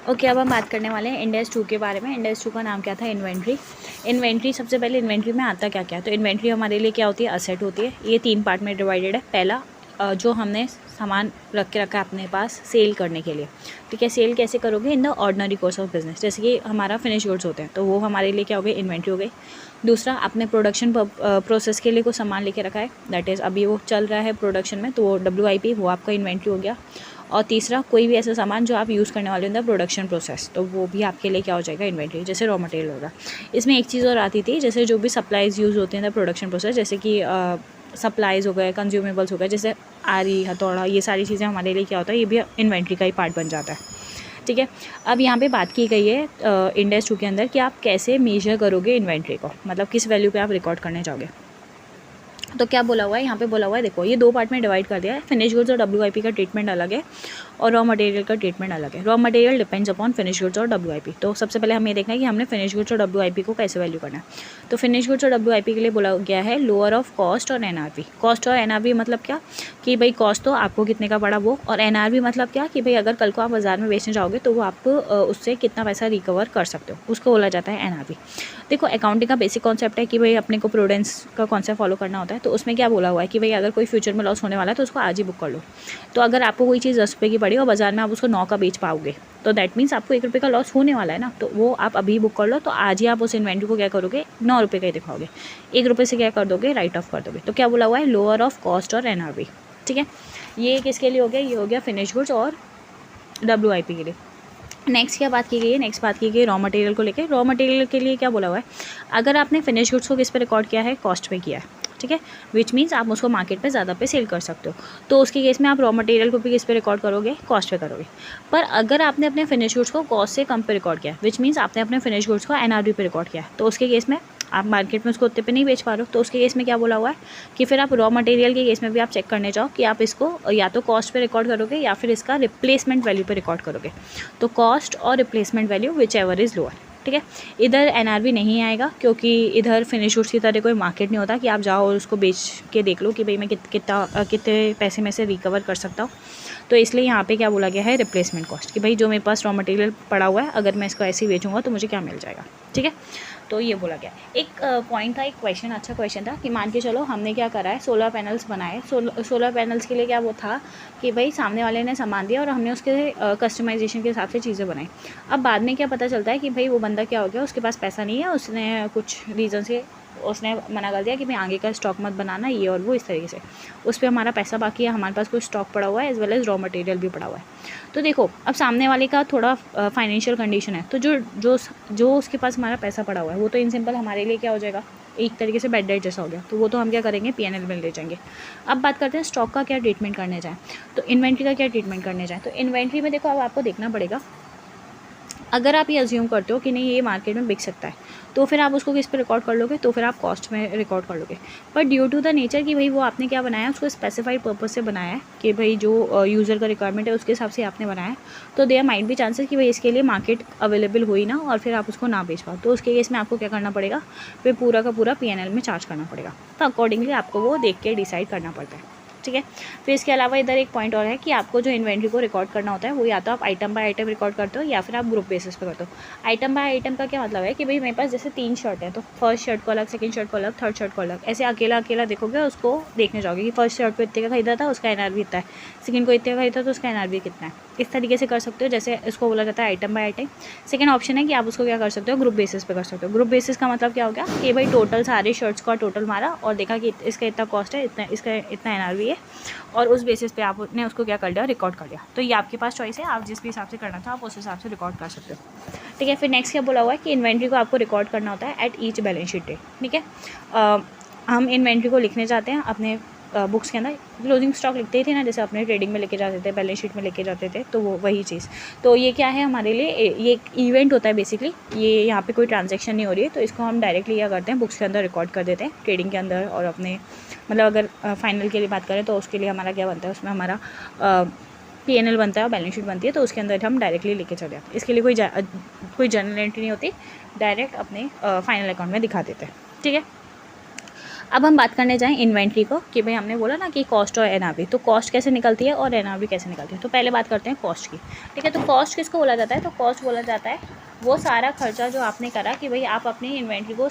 Okay, अब हम बात करने वाले हैं इंडेक्स 2 के बारे में। इंडेक्स 2 का नाम क्या था? इन्वेंट्री। इन्वेंट्री, सबसे पहले इन्वेंट्री में आता क्या क्या है? तो इन्वेंट्री हमारे लिए क्या होती है? असेट होती है। ये 3 पार्ट में डिवाइडेड है। पहला जो हमने सामान रख के रखा है अपने पास सेल करने के लिए, ठीक है। सेल कैसे करोगे? In the ordinary course of business, जैसे कि हमारा फिनिश गुड्स होते हैं, तो वो हमारे लिए क्या हो गई? इन्वेंट्री हो गई। दूसरा, आपने प्रोडक्शन प्रोसेस के लिए कुछ सामान लेके रखा है, दैट इज़ अभी वो चल रहा है प्रोडक्शन में, तो वो WIP, वो आपका इन्वेंट्री हो गया। और तीसरा, कोई भी ऐसा सामान जो आप यूज़ करने वाले हो इन द प्रोडक्शन प्रोसेस, तो वो भी आपके लिए क्या हो जाएगा? इन्वेंट्री। जैसे रॉ मटेरियल होगा। इसमें एक चीज़ और आती थी, जैसे जो भी सप्लाईज़ यूज़ होते हैं द प्रोडक्शन प्रोसेस, जैसे कि सप्लाईज़ हो गए, कंज्यूमेबल्स हो गए, जैसे आरी, हथौड़ा, ये सारी चीज़ें हमारे लिए क्या होता है? ये भी इन्वेंट्री का ही पार्ट बन जाता है, ठीक है। अब यहाँ पे बात की गई है इंडेक्स 2 के अंदर कि आप कैसे मेजर करोगे इन्वेंट्री को, मतलब किस वैल्यू पे आप रिकॉर्ड करने जाओगे। तो क्या बोला हुआ है यहाँ पे? बोला हुआ है, देखो ये 2 पार्ट में डिवाइड कर दिया है। फिनिश गुड्स और WIP का ट्रीटमेंट अलग है और रॉ मटेरियल का ट्रीटमेंट अलग है। Raw material depends upon finish goods और WIP। तो सबसे पहले हमें देखना है कि हमने फिनिश गुड्स और WIP को कैसे वैल्यू करना है। तो फिनिश गुड्स और WIP के लिए बोला गया है लोअर ऑफ कॉस्ट और NRV। कॉस्ट और NRV मतलब क्या कि भाई कॉस्ट तो आपको कितने का पड़ा वो, और NRV मतलब क्या कि भाई अगर कल को आप बाजार में बेचने जाओगे तो वो आप उससे कितना पैसा रिकवर कर सकते हो, उसको बोला जाता है NRV। देखो, अकाउंटिंग का बेसिक कॉन्सेप्ट है कि भाई अपने को प्रूडेंस का कॉन्सेप्ट फॉलो करना होता है। तो उसमें क्या बोला हुआ है कि भाई अगर कोई फ्यूचर में लॉस होने वाला है तो उसको आज ही बुक कर लो। तो अगर आपको कोई चीज़ 10 रुपये की पड़ी और बाजार में आप उसको 9 का बेच पाओगे, तो दैट मीन्स आपको 1 रुपये का लॉस होने वाला है ना, तो वो आप अभी बुक कर लो। तो आज ही आप उस इन्वेंट्री को क्या करोगे? 9 रुपये का ही दिखाओगे, 1 रुपये से क्या कर दोगे? राइट ऑफ कर दोगे। तो क्या बोला हुआ है? लोअर ऑफ कॉस्ट और NRV, ठीक है। ये किसके लिए हो गया? ये हो गया फिनिश गुड्स और WIP के लिए। नेक्स्ट क्या बात की गई है? नेक्स्ट बात की गई रॉ मटेरियल को लेकर। रॉ मटेरियल के लिए क्या बोला हुआ है? अगर आपने फिनिश गुड्स को किस पे रिकॉर्ड किया है? कॉस्ट पे किया है, ठीक है। विच मीन्स आप उसको मार्केट पे ज़्यादा पे सेल कर सकते हो, तो उसके केस में आप रॉ मटेरियल को भी किस पे रिकॉर्ड करोगे? कॉस्ट पे करोगे। पर अगर आपने अपने फिनिश गुड्स को कॉस्ट से कम पे रिकॉर्ड किया है, विच मीन्स आपने अपने फिनिश गुड्स को NRV पे रिकॉर्ड किया है, तो उसके केस में आप मार्केट में उसको उतने पे नहीं बेच पा रहे हो, तो उसके केस में क्या बोला हुआ है कि फिर आप रॉ मटेरियल के केस में भी आप चेक करने जाओ कि आप इसको या तो कॉस्ट पे रिकॉर्ड करोगे या फिर इसका रिप्लेसमेंट वैल्यू पे रिकॉर्ड करोगे। तो कॉस्ट और replacement value which ever is lower, ठीक है। इधर NRV नहीं आएगा क्योंकि इधर फिनिश गुड्स की तरह कोई मार्केट नहीं होता कि आप जाओ और उसको बेच के देख लो कि भाई मैं कितने पैसे में से रिकवर कर सकता हूँ। तो इसलिए यहाँ पे क्या बोला गया है? रिप्लेसमेंट कॉस्ट, कि भाई जो मेरे पास रॉ मटेरियल पड़ा हुआ है, अगर मैं इसको ऐसे ही बेचूंगा तो मुझे क्या मिल जाएगा, ठीक है। तो ये बोला गया। एक पॉइंट था, एक क्वेश्चन, अच्छा क्वेश्चन था कि मान के चलो हमने क्या करा है? सोलर पैनल्स बनाए। सोलर पैनल्स के लिए क्या वो था कि भाई सामने वाले ने सामान दिया और हमने उसके कस्टमाइजेशन के हिसाब से चीज़ें बनाई। अब बाद में क्या पता चलता है कि भाई वो बंदा क्या हो गया, उसके पास पैसा नहीं है, उसने कुछ रीज़न से उसने मना कर दिया कि भाई आगे का स्टॉक मत बनाना, ये और वो, इस तरीके से उस पर हमारा पैसा बाकी है, हमारे पास कुछ स्टॉक पड़ा हुआ है as well as raw material भी पड़ा हुआ है। तो देखो, अब सामने वाले का थोड़ा फाइनेंशियल कंडीशन है, तो जो उसके पास हमारा पैसा पड़ा हुआ है वो तो इन सिंपल हमारे लिए क्या हो जाएगा? एक तरीके से बैड डेट जैसा हो गया, तो वो तो हम क्या करेंगे? PNL में ले जाएंगे। अब बात करते हैं स्टॉक का क्या ट्रीटमेंट करने जाएँ, तो इन्वेंट्री का क्या ट्रीटमेंट करने जाएँ। तो इन्वेंट्री में देखो, अब आपको देखना पड़ेगा, अगर आप ये अज्यूम करते हो कि नहीं ये मार्केट में बिक सकता है, तो फिर आप उसको किस पे रिकॉर्ड कर लोगे? तो फिर आप कॉस्ट में रिकॉर्ड कर लोगे। पर ड्यू टू द नेचर कि भाई वो आपने क्या बनाया है, उसको स्पेसिफाइड पर्पस से बनाया है कि भाई जो यूज़र का रिक्वायरमेंट है उसके हिसाब से आपने बनाया है, तो देयर माइट भी चांसेस कि भाई इसके लिए मार्केट अवेलेबल हुई ना और फिर आप उसको ना बेच पाओ, तो उसके केस में आपको क्या करना पड़ेगा? फिर पूरा का पूरा PNL में चार्ज करना पड़ेगा। तो अकॉर्डिंगली आपको वो देख के डिसाइड करना पड़ता है, ठीक है। फिर इसके अलावा इधर एक पॉइंट और है कि आपको जो इन्वेंट्री को रिकॉर्ड करना होता है वो या तो आप आइटम बाय आइटम रिकॉर्ड करते हो या फिर आप ग्रुप बेसिस पे करते हो। आइटम बाय आइटम का क्या मतलब है कि भाई मेरे पास जैसे 3 शर्ट है, तो फर्स्ट शर्ट को अलग, सेकंड शर्ट को अलग, थर्ड शर्ट को अलग, ऐसे अकेला अकेला देखोगे, उसको देखने जाओगे कि फर्स्ट शर्ट को इतने का खरीदा था, उसका NRV इतना है, सेकंड को इतने का खरीदा तो उसका NRV कितना है। इस तरीके से कर सकते हो, जैसे इसको बोला जाता है item by item. Second option है कि आप उसको क्या कर सकते हो? ग्रुप बेसिस पे कर सकते हो। ग्रुप बेसिस का मतलब क्या हो गया कि भाई टोटल सारे शर्ट्स का टोटल मारा और देखा कि इसका इतना कॉस्ट है, इतना इसका इतना NRV है, और उस बेसिस पे आपने उसको क्या कर लिया? रिकॉर्ड कर लिया। तो ये आपके पास चॉइस है, आप जिस भी हिसाब से करना चाहो आप उस हिसाब से रिकॉर्ड कर सकते हो, ठीक है। फिर नेक्स्ट क्या बोला हुआ है कि इन्वेंट्री को आपको रिकॉर्ड करना होता है at each balance sheet day, ठीक है। हम इन्वेंट्री को लिखने जाते हैं अपने बुक्स के अंदर, क्लोजिंग स्टॉक लिखते ही थे ना, जैसे अपने ट्रेडिंग में लेके जाते थे, बैलेंस शीट में लेके जाते थे, तो वो वही चीज़। तो ये क्या है हमारे लिए? ये एक इवेंट होता है बेसिकली, ये यहाँ पे कोई ट्रांजैक्शन नहीं हो रही है, तो इसको हम डायरेक्टली क्या करते हैं? बुक्स के अंदर रिकॉर्ड कर देते हैं, ट्रेडिंग के अंदर, और अपने मतलब अगर फाइनल के लिए बात करें तो उसके लिए हमारा क्या बनता है? उसमें हमारा PNL बनता है और बैलेंस शीट बनती है, तो उसके अंदर हम डायरेक्टली लेके चले जाते हैं। इसके लिए कोई जर्नल एंट्री नहीं होती, डायरेक्ट अपने फाइनल अकाउंट में दिखा देते हैं, ठीक है। अब हम बात करने जाएँ इन्वेंट्री को कि भाई हमने बोला ना कि कॉस्ट और एनआरवी, तो कॉस्ट कैसे निकलती है और एनआरवी कैसे निकलती है। तो पहले बात करते हैं कॉस्ट की, ठीक है। तो कॉस्ट किसको बोला जाता है, तो कॉस्ट बोला जाता है वो सारा खर्चा जो आपने करा कि भाई आप अपनी इन्वेंट्री को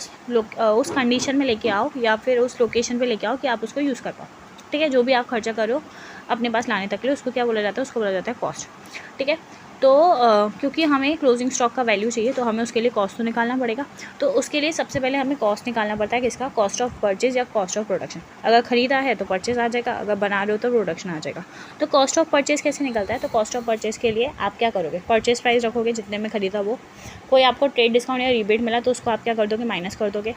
उस कंडीशन में लेके आओ या फिर उस लोकेशन पे लेके आओ कि आप उसको यूज़ कर पाओ, ठीक है। जो भी आप खर्चा करो अपने पास लाने तक के लिए उसको क्या बोला जाता है, उसको बोला जाता है कॉस्ट, ठीक है। तो क्योंकि हमें क्लोजिंग स्टॉक का वैल्यू चाहिए तो हमें उसके लिए कॉस्ट तो निकालना पड़ेगा। तो उसके लिए सबसे पहले हमें कॉस्ट निकालना पड़ता है किसका, कॉस्ट ऑफ परचेज या कॉस्ट ऑफ प्रोडक्शन। अगर ख़रीदा है तो परचेज आ जाएगा, अगर बना रहे हो तो प्रोडक्शन आ जाएगा। तो कॉस्ट ऑफ परचेज कैसे निकलता है, तो कॉस्ट ऑफ परचेज के लिए आप क्या करोगे, परचेज प्राइस रखोगे जितने में ख़रीदा वो, कोई आपको ट्रेड डिस्काउंट या रिबेट मिला तो उसको आप क्या कर दोगे, माइनस कर दोगे,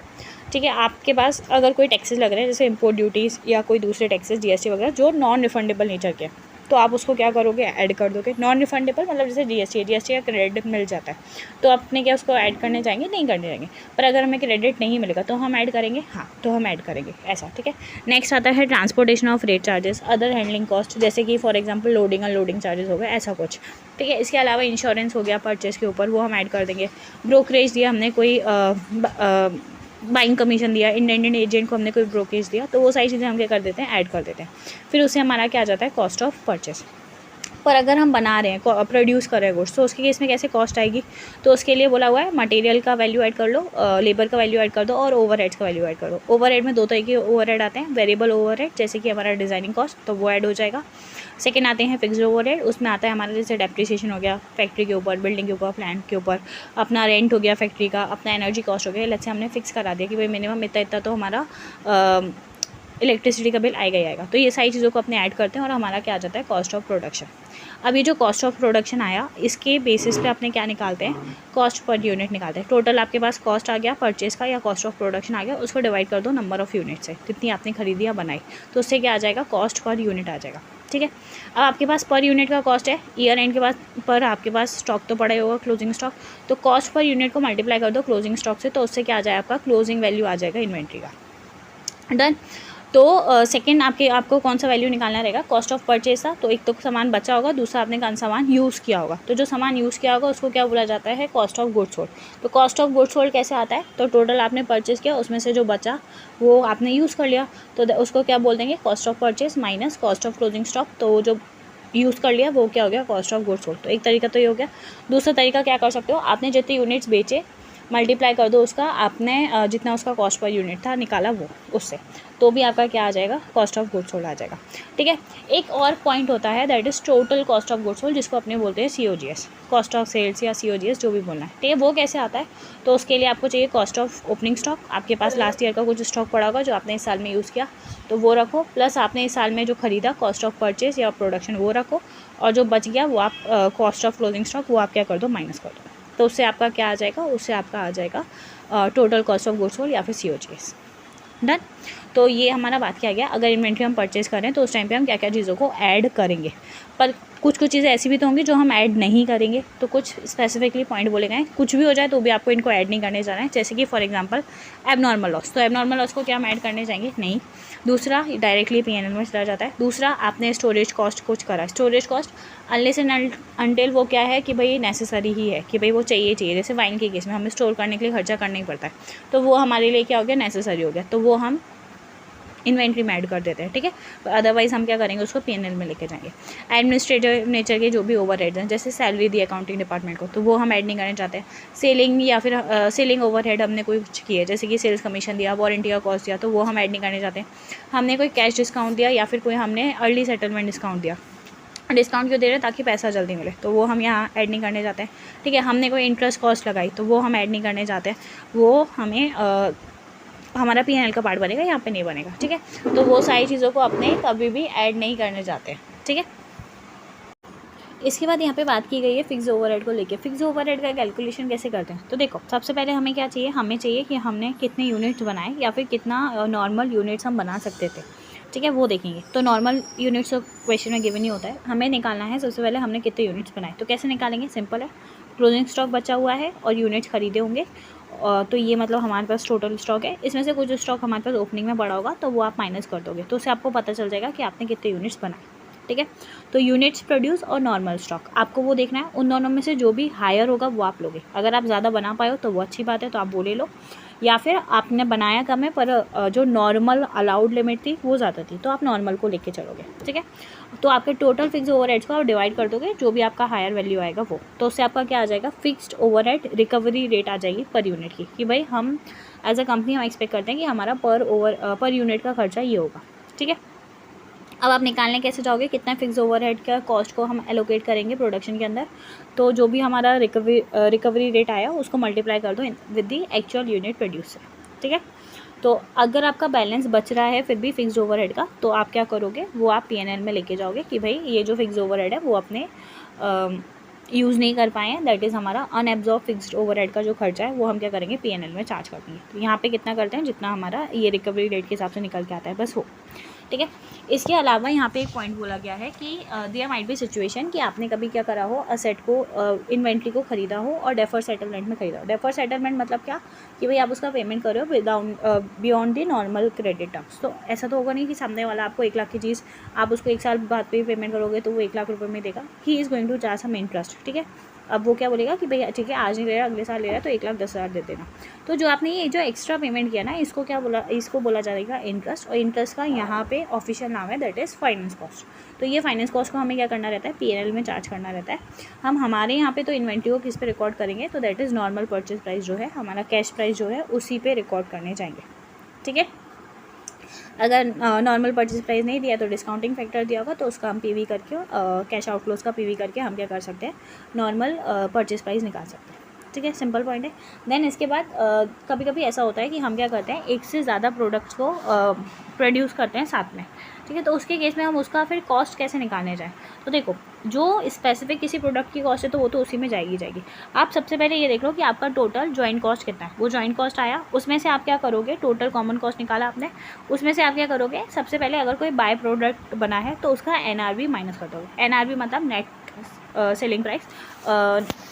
ठीक है। आपके पास अगर कोई टैक्सेस लग रहे हैं जैसे इम्पोर्ट ड्यूटीज़ या कोई दूसरे टैक्सेस जीएसटी वगैरह जो नॉन रिफंडेबल नेचर के, तो आप उसको क्या करोगे, ऐड कर दोगे। नॉन रिफंडेबल मतलब जैसे जीएसटी का क्रेडिट मिल जाता है तो अपने क्या उसको ऐड करने जाएंगे, नहीं करने जाएंगे। पर अगर हमें क्रेडिट नहीं मिलेगा तो हम ऐड करेंगे, हाँ तो हम ऐड करेंगे, ऐसा, ठीक है। नेक्स्ट आता है transportation of rate charges, other handling cost, जैसे कि for example loading unloading charges हो गए, ऐसा कुछ, ठीक है। इसके अलावा इंश्योरेंस हो गया परचेस के ऊपर, वो हम ऐड कर देंगे। ब्रोकरेज दिया हमने, कोई बाइंग कमीशन दिया, इंडिपेंडेंट एजेंट को हमने कोई ब्रोकरेज दिया, तो वो सारी चीज़ें हम क्या कर देते हैं, ऐड कर देते हैं। फिर उससे हमारा क्या आ जाता है, कॉस्ट ऑफ परचेस। पर अगर हम बना रहे हैं, प्रोड्यूस कर रहे हैं गुड्स, तो उसके केस में कैसे कॉस्ट आएगी, तो उसके लिए बोला हुआ है मटेरियल का वैल्यू ऐड कर लो, लेबर का वैल्यू ऐड कर दो और ओवरहेड्स का वैल्यू ऐड कर दो। ओवरहेड में दो तरह के ओवरहेड आते हैं, वेरिएबल ओवरहेड जैसे कि हमारा डिज़ाइनिंग कॉस्ट, तो वो ऐड हो जाएगा। सेकेंड आते हैं फिक्स्ड ओवरहेड, उसमें आता है हमारा जैसे डेप्रिसिएशन हो गया फैक्ट्री के ऊपर, बिल्डिंग के ऊपर, प्लांट के ऊपर, अपना रेंट हो गया फैक्ट्री का, अपना एनर्जी कॉस्ट हो गया। लेट्स से हमने फिक्स करा दिया कि भाई मिनिमम इतना इतना तो हमारा इलेक्ट्रिसिटी का बिल आएगा ही आएगा। तो ये सारी चीज़ों को अपने ऐड करते हैं और हमारा क्या आ जाता है, कॉस्ट ऑफ प्रोडक्शन। अब ये जो कॉस्ट ऑफ प्रोडक्शन आया इसके बेसिस पे अपने क्या निकालते हैं, कॉस्ट पर यूनिट निकालते हैं। टोटल आपके पास कॉस्ट आ गया परचेज़ का या कॉस्ट ऑफ प्रोडक्शन आ गया, उसको डिवाइड कर दो नंबर ऑफ़ यूनिट से, कितनी आपने खरीदी या बनाई, तो उससे क्या आ जाएगा, कॉस्ट पर यूनिट आ जाएगा, ठीक है। अब आपके पास पर यूनिट का कॉस्ट है, ईयर एंड के बाद पर आपके पास स्टॉक तो पड़ा ही होगा, क्लोजिंग स्टॉक, तो कॉस्ट पर यूनिट को मल्टीप्लाई कर दो क्लोजिंग स्टॉक से, तो उससे क्या आ जाएगा, आपका क्लोजिंग वैल्यू आ जाएगा इन्वेंट्री का। डन। तो सेकंड आपको कौन सा वैल्यू निकालना रहेगा, कॉस्ट ऑफ परचेज था, तो एक तो सामान बचा होगा, दूसरा आपने कौन सामान यूज़ किया होगा, तो जो सामान यूज़ किया होगा उसको क्या बोला जाता है, कॉस्ट ऑफ गुड्स सोल्ड। तो कॉस्ट ऑफ गुड्स सोल्ड कैसे आता है, तो टोटल आपने परचेज़ किया उसमें से जो बचा वो आपने यूज़ कर लिया, तो उसको क्या बोल देंगे, cost of purchase minus cost of closing stock, तो वो जो यूज़ कर लिया वो क्या हो गया, कॉस्ट ऑफ गुड्स सोल्ड। तो एक तरीका तो ये हो गया। दूसरा तरीका क्या कर सकते हो, आपने जितने यूनिट्स बेचे मल्टीप्लाई कर दो उसका, आपने जितना उसका कॉस्ट पर यूनिट था निकाला वो, उससे तो भी आपका क्या आ जाएगा, कॉस्ट ऑफ गुड्स सोल्ड आ जाएगा, ठीक है। एक और पॉइंट होता है that is total cost of goods sold, जिसको अपने बोलते हैं COGS, कॉस्ट ऑफ सेल्स या COGS जो भी बोलना है, ठीक है। वो कैसे आता है, तो उसके लिए आपको चाहिए कॉस्ट ऑफ ओपनिंग स्टॉक, आपके पास लास्ट ईयर का कुछ स्टॉक पड़ा होगा जो आपने इस साल में यूज़ किया तो वो रखो, प्लस आपने इस साल में जो खरीदा कॉस्ट ऑफ परचेज या प्रोडक्शन वो रखो, और जो बच गया वो आप कॉस्ट ऑफ क्लोजिंग स्टॉक वो आप क्या कर दो, माइनस कर दो, तो उससे आपका क्या आ जाएगा, उससे आपका आ जाएगा total cost of goods sold या फिर COGS। डन। तो ये हमारा बात किया गया, अगर इन्वेंट्री हम परचेज़ करें तो उस टाइम पे हम क्या क्या चीज़ों को ऐड करेंगे, पर कुछ चीज़ें ऐसी भी तो होंगी जो हम ऐड नहीं करेंगे, तो कुछ स्पेसिफिकली पॉइंट बोले गए, कुछ भी हो जाए तो भी आपको इनको ऐड नहीं करने जाना है, जैसे कि फॉर एग्जांपल एबनॉर्मल लॉस, तो एबनॉर्मल लॉस को क्या हम ऐड करने जाएंगे, नहीं। दूसरा डायरेक्टली PNL में चला जाता है। दूसरा आपने स्टोरेज कॉस्ट कुछ करा, storage cost unless and until वो क्या है कि भाई नेसेसरी ही है कि भाई वो चाहिए, जैसे वाइन के केस में हमें स्टोर करने के लिए खर्चा करना ही पड़ता है, तो वो हमारे लिए क्या हो गया, नेसेसरी हो गया, तो वो हम इन्वेंट्री में ऐड कर देते हैं, ठीक है। अदरवाइज़ हम क्या करेंगे, उसको PNL में लेके जाएंगे। एडमिनिस्ट्रेटिव नेचर के जो भी ओवरहेड्स हैं, जैसे सैलरी दी अकाउंटिंग डिपार्टमेंट को, तो वो हम ऐड नहीं करना चाहते हैं। सेलिंग या फिर सेलिंग ओवरहेड हमने कुछ किया, जैसे कि सेल्स कमीशन दिया, वारंटी का कॉस्ट दिया, तो वो हम ऐड नहीं करने चाहते। हमने कोई कैश डिस्काउंट दिया या फिर कोई हमने अर्ली सेटलमेंट डिस्काउंट दिया, डिस्काउंट क्यों दे रहे हैं, ताकि पैसा जल्दी मिले, तो वो हम यहाँ ऐड नहीं करने जाते हैं, ठीक है। हमने कोई इंटरेस्ट कॉस्ट लगाई तो वो हम ऐड नहीं करने जाते, वो हमें हमारा PNL का पार्ट बनेगा, यहाँ पे नहीं बनेगा, ठीक है। तो वो सारी चीज़ों को अपने कभी भी ऐड नहीं करने जाते, ठीक है। इसके बाद यहाँ पे बात की गई है फिक्स ओवरहेड को लेके। फिक्स ओवरहेड का कैलकुलेशन कैसे करते हैं, तो देखो सबसे पहले हमें क्या चाहिए, हमें चाहिए कि हमने कितने यूनिट्स बनाए या फिर कितना नॉर्मल यूनिट्स हम बना सकते थे, ठीक है, वो देखेंगे। तो नॉर्मल यूनिट्स तो क्वेश्चन में गिवन ही होता है, हमें निकालना है सबसे पहले हमने कितने यूनिट्स बनाए। तो कैसे निकालेंगे, सिंपल है, क्लोजिंग स्टॉक बचा हुआ है और यूनिट्स खरीदे होंगे, तो ये मतलब हमारे पास टोटल स्टॉक है, इसमें से कुछ स्टॉक हमारे पास ओपनिंग में पड़ा होगा तो वो आप माइनस कर दोगे, तो उससे आपको पता चल जाएगा कि आपने कितने यूनिट्स बनाए, ठीक है। तो यूनिट्स प्रोड्यूस और नॉर्मल स्टॉक आपको वो देखना है, उन दोनों में से जो भी हायर होगा वो आप लोगे। अगर आप ज़्यादा बना पाए हो तो वो अच्छी बात है, तो आप वो ले लो, या फिर आपने बनाया कम है पर जो नॉर्मल अलाउड लिमिट थी वो ज़्यादा थी, तो आप नॉर्मल को लेके चलोगे, ठीक है। तो आपके टोटल फिक्स ओवरहेड्स को आप डिवाइड कर दोगे, जो भी आपका हायर वैल्यू आएगा वो, तो उससे आपका क्या आ जाएगा, फिक्स्ड ओवरहेड रिकवरी रेट आ जाएगी पर यूनिट की, कि भाई हम एज अ कंपनी हम एक्सपेक्ट करते हैं कि हमारा पर यूनिट का खर्चा ये होगा, ठीक है। अब आप निकालने कैसे जाओगे, कितना फिक्स ओवरहेड का कॉस्ट को हम एलोकेट करेंगे प्रोडक्शन के अंदर, तो जो भी हमारा रिकवरी रेट आया उसको मल्टीप्लाई कर दो with the actual unit produce, ठीक है। तो अगर आपका बैलेंस बच रहा है फिर भी फिक्स्ड ओवरहेड का, तो आप क्या करोगे, वो आप P&L में लेके जाओगे कि भाई ये जो फिक्स्ड ओवरहेड है वो अपने यूज़ नहीं कर पाए हैं, दैट इज़ हमारा अनएब्जॉर्ब फिक्स्ड ओवरहेड का जो खर्चा है वो हम क्या करेंगे, P&L में चार्ज कर देंगे। तो यहाँ पे कितना करते हैं, जितना हमारा ये रिकवरी रेट के हिसाब से निकल के आता है, बस वो, ठीक है। इसके अलावा यहाँ पे एक पॉइंट बोला गया है कि देयर माइट बी सिचुएशन कि आपने कभी क्या करा हो, असेट को इन्वेंट्री को खरीदा हो और डेफर सेटलमेंट में खरीदा हो। डेफर सेटलमेंट मतलब क्या, कि भाई आप उसका पेमेंट कर रहे हो without beyond the normal credit terms. तो ऐसा तो होगा नहीं कि सामने वाला आपको 1 लाख की चीज़ आप उसको 1 साल बाद पे पेमेंट करोगे तो वो 1 लाख रुपये में देगा, he is going to charge some interest, ठीक है। अब वो क्या बोलेगा कि भाई ठीक है आज नहीं ले रहा, अगले साल ले रहा है तो 1,10,000 दे देना। तो जो आपने ये जो एक्स्ट्रा पेमेंट किया ना, इसको क्या बोला, इसको बोला जाएगा इंटरेस्ट, और इंटरेस्ट का यहाँ पे ऑफिशियल नाम है दैट इज़ फाइनेंस कॉस्ट। तो ये फाइनेंस कॉस्ट को हमें क्या करना रहता है, P&L में चार्ज करना रहता है। हम हमारे यहाँ पे तो इन्वेंट्री को किस पे रिकॉर्ड करेंगे, तो that is normal purchase price जो है, हमारा कैश प्राइस जो है उसी पे रिकॉर्ड करने जाएंगे, ठीक है। अगर नॉर्मल परचेज प्राइस नहीं दिया तो डिस्काउंटिंग फैक्टर दिया होगा, तो उसका हम PV करके कैश आउटफ्लोज का PV करके हम क्या कर सकते हैं, नॉर्मल परचेज प्राइस निकाल सकते हैं, ठीक है। सिंपल पॉइंट है। देन इसके बाद कभी कभी ऐसा होता है कि हम क्या करते हैं, एक से ज़्यादा प्रोडक्ट्स को प्रोड्यूस करते हैं साथ में, ठीक है। तो उसके केस में हम उसका फिर कॉस्ट कैसे निकालने जाएँ, तो देखो जो स्पेसिफिक किसी प्रोडक्ट की कॉस्ट है तो वो तो उसी में जाएगी। आप सबसे पहले ये देख लो कि आपका टोटल जॉइंट कॉस्ट कितना है, वो जॉइंट कॉस्ट आया, उसमें से आप क्या करोगे, टोटल कॉमन कॉस्ट निकाला आपने, उसमें से आप क्या करोगे, सबसे पहले अगर कोई बाय प्रोडक्ट बना है तो उसका NRV माइनस कर दोगे। NRV मतलब नेट सेलिंग प्राइस,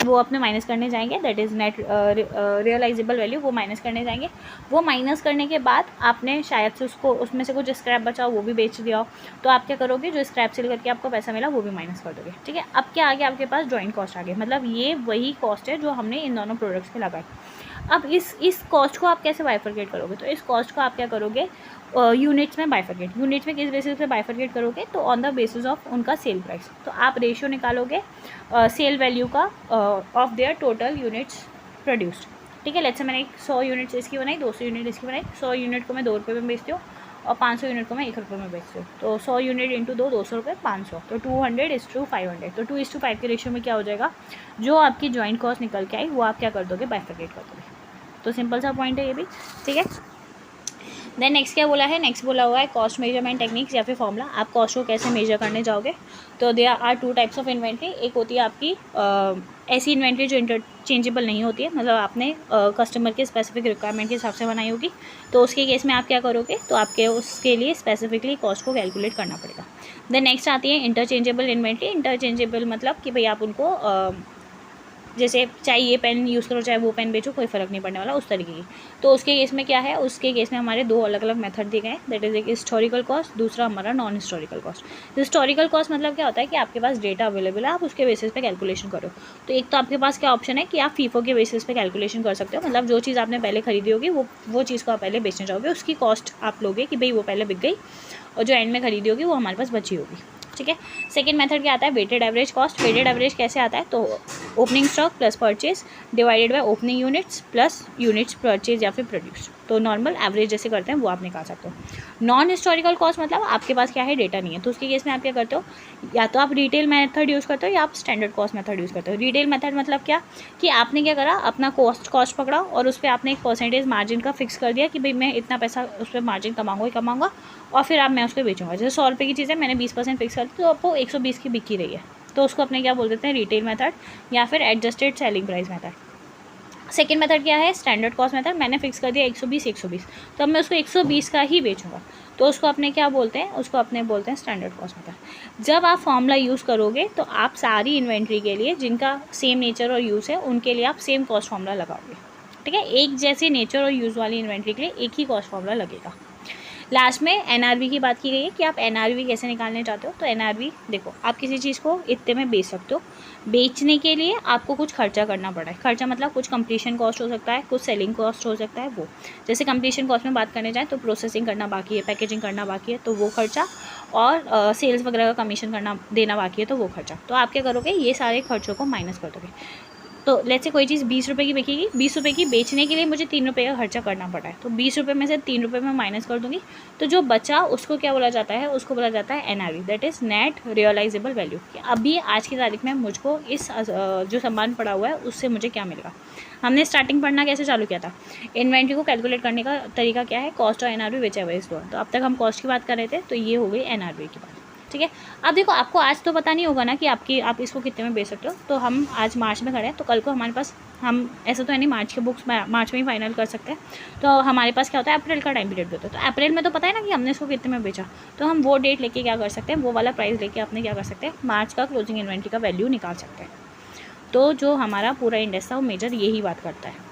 वो अपने माइनस करने जाएंगे, that is net realisable value, वो माइनस करने जाएंगे। वो माइनस करने के बाद आपने शायद से उसको उसमें से कुछ स्क्रैप बचा वो भी बेच दिया हो, तो आप क्या करोगे, जो स्क्रैप सेल करके आपको पैसा मिला वो भी माइनस कर दोगे, ठीक है। अब क्या आ गया, आपके पास जॉइंट कॉस्ट आ गई, मतलब ये वही कॉस्ट है जो हमने इन दोनों प्रोडक्ट्स पे लगाई। अब इस कॉस्ट को आप कैसे बाइफरकेट करोगे, तो इस कॉस्ट को आप क्या करोगे, यूनिट्स में बाइफरकेट। यूनिट्स में किस बेसिस पे बाइफरकेट करोगे, तो ऑन द बेसिस ऑफ उनका सेल प्राइस। तो आप रेशियो निकालोगे सेल वैल्यू का of their total units produced, ठीक है। लेट्स से मैंने 100 यूनिट्स इसकी बनाई, 200 यूनिट इसकी बनाई, 100 यूनिट को मैं 2 रुपये में बेचती हूँ और 500 यूनिट को मैं 1 रुपये में बेचती हूँ। तो 100 यूनिट इंटू 200 रुपये 500, तो 200:500। तो 2:5 के रेशियो में क्या हो जाएगा, जो आपकी जॉइंट कॉस्ट निकल के आई वो आप क्या कर दोगे, बाइफरकेट कर दोगे। तो सिंपल सा पॉइंट है ये भी, ठीक है। देन नेक्स्ट क्या बोला है, नेक्स्ट बोला हुआ है कॉस्ट मेजरमेंट टेक्निक्स या फिर फॉर्मूला। आप कॉस्ट को कैसे मेजर करने जाओगे, तो there are 2 types of inventory. एक होती है आपकी ऐसी इन्वेंट्री जो इंटरचेंजेबल नहीं होती है, मतलब आपने कस्टमर के स्पेसिफिक रिक्वायरमेंट के हिसाब से बनाई होगी, तो उसके केस में आप क्या करोगे, तो आपके उसके लिए स्पेसिफिकली कॉस्ट को कैलकुलेट करना पड़ेगा। देन नेक्स्ट आती है इंटरचेंजेबल इन्वेंट्री। इंटरचेंजेबल मतलब कि भाई आप उनको जैसे चाहे ये पेन यूज़ करो चाहे वो पेन बेचो, कोई फ़र्क नहीं पड़ने वाला, उस तरीके की। तो उसके केस में क्या है, उसके केस में हमारे 2 अलग अलग मेथड दिए गए हैं, दैट इज़ एक हिस्टोरिकल कॉस्ट, दूसरा हमारा non historical cost. Historical cost मतलब क्या होता है कि आपके पास डेटा अवेलेबल है, आप उसके बेसिस पे कैलकुलेशन करो। तो एक तो आपके पास क्या ऑप्शन है कि आप फीफो के बेसिस पे कैलकुलेशन कर सकते हो, मतलब जो चीज़ आपने पहले खरीदी होगी वो चीज़ को आप पहले बेचने जाओगे, उसकी कॉस्ट आप लोगे कि भाई वो पहले बिक गई और जो एंड में खरीदी होगी वो हमारे पास बची होगी, ठीक है। सेकंड मेथड क्या आता है, weighted average cost. Weighted average कैसे आता है, तो opening stock plus purchase divided by opening units plus units purchase या फिर प्रोड्यूस। तो नॉर्मल एवरेज जैसे करते हैं वो आप निकाल सकते हो। नॉन हिस्टोरिकल कॉस्ट मतलब आपके पास क्या है, डेटा नहीं है, तो उसके केस में आप क्या करते हो, या तो आप रिटेल मेथड यूज़ करते हो या आप स्टैंडर्ड कॉस्ट मेथड यूज़ करते हो। रिटेल मेथड मतलब क्या, कि आपने क्या करा, अपना कॉस्ट पकड़ा और उस पर आपने एक परसेंटेज मार्जिन का फिक्स कर दिया कि भाई मैं इतना पैसा उस पर मार्जिन कमाऊँगा और फिर आप मैं उसको बेचूंगा। जैसे 100 रुपये की चीज़ है, मैंने 20% फिक्स कर दी, तो आपको 120 की बिकी रही है, तो उसको अपने क्या बोल देते हैं, रिटेल मेथड या फिर adjusted selling price method. Second method क्या है, स्टैंडर्ड कॉस्ट मेथड। मैंने फिक्स कर दिया 120, तो अब मैं उसको 120 का ही बेचूंगा, तो उसको अपने क्या बोलते हैं, उसको अपने बोलते हैं स्टैंडर्ड कॉस्ट मेथड। जब आप फॉर्मूला यूज़ करोगे तो आप सारी इन्वेंट्री के लिए जिनका सेम नेचर और यूज़ है उनके लिए आप सेम कॉस्ट फॉर्मूला लगाओगे, ठीक है। एक जैसे नेचर और यूज़ वाली इन्वेंट्री के लिए एक ही कॉस्ट फॉर्मूला लगेगा। लास्ट में एनआरवी की बात की गई है कि आप एनआरवी कैसे निकालने चाहते हो। तो एनआरवी देखो, आप किसी चीज़ को इतने में बेच सकते हो, बेचने के लिए आपको कुछ खर्चा करना पड़ा है। खर्चा मतलब कुछ कंप्लीशन कॉस्ट हो सकता है, कुछ सेलिंग कॉस्ट हो सकता है। वो जैसे कंप्लीशन कॉस्ट में बात करने जाए तो प्रोसेसिंग करना बाकी है, पैकेजिंग करना बाकी है, तो वो खर्चा, और सेल्स वगैरह का कमीशन करना देना बाकी है, तो वो खर्चा। तो आप क्या करोगे, ये सारे खर्चों को माइनस कर दोगे। तो लेट्स से कोई चीज़ 20 रुपये की बिकेगी, 20 रुपये की बेचने के लिए मुझे 3 रुपये का खर्चा करना पड़ा है, तो 20 रुपये में से 3 रुपये मैं माइनस कर दूँगी। तो जो बचा उसको क्या बोला जाता है, उसको बोला जाता है NRV, that is net realisable value. अभी आज की तारीख में मुझको इस जो सामान पड़ा हुआ है उससे मुझे क्या मिलेगा। हमने स्टार्टिंग पढ़ना कैसे चालू किया था, इन्वेंट्री को कैलकुलेट करने का तरीका क्या है, कॉस्ट और NRV which ever is lower. तो अब तक हम कॉस्ट की बात कर रहे थे, तो ये हो गई एनआरवी की बात, ठीक है। अब देखो, आपको आज तो पता नहीं होगा ना कि आप इसको कितने में बेच सकते हो। तो हम आज मार्च में खड़े हैं, तो कल को हमारे पास, हम ऐसा तो है नहीं मार्च के बुक्स मार्च में ही फाइनल कर सकते हैं, तो हमारे पास क्या होता है, अप्रैल का टाइम पीरियड होता है। तो अप्रैल में तो पता है ना कि हमने इसको कितने में बेचा, तो हम वो डेट लेके क्या कर सकते हैं, वो वाला प्राइस लेके अपने क्या कर सकते हैं, मार्च का क्लोजिंग इन्वेंट्री का वैल्यू निकाल सकते हैं। तो जो हमारा पूरा इंडेक्स था वो मेजर यही बात करता है।